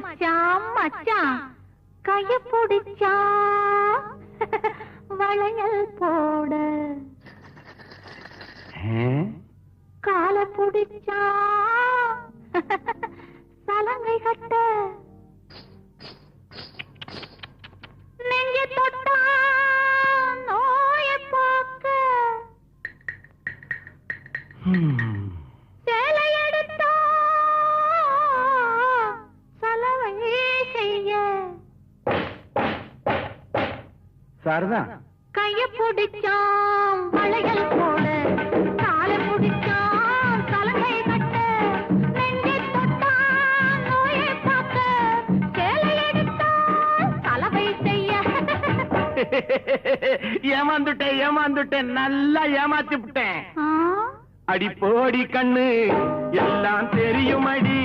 மச்சான் மச்சான் கைய பிடிச்சா வளையல் போட கால பிடிச்சா சலங்கை கட்ட நெஞ்ச தொட்டா நோய போக்க சேலை எடுத்தா சலவை செய்ய சாரதா கைய பிடிச்சான் வளையல் போட கால பிடிச்சான் சலங்கை கட்ட நெஞ்சை தொட்டா நோயை பார்க்க சேலை எடுத்தா சலவை செய்ய ஏமாந்துட்டேன் நல்லா ஏமாத்தி விட்டேன். அடி போடி கண்ணு எல்லாம் தெரியும் அடி.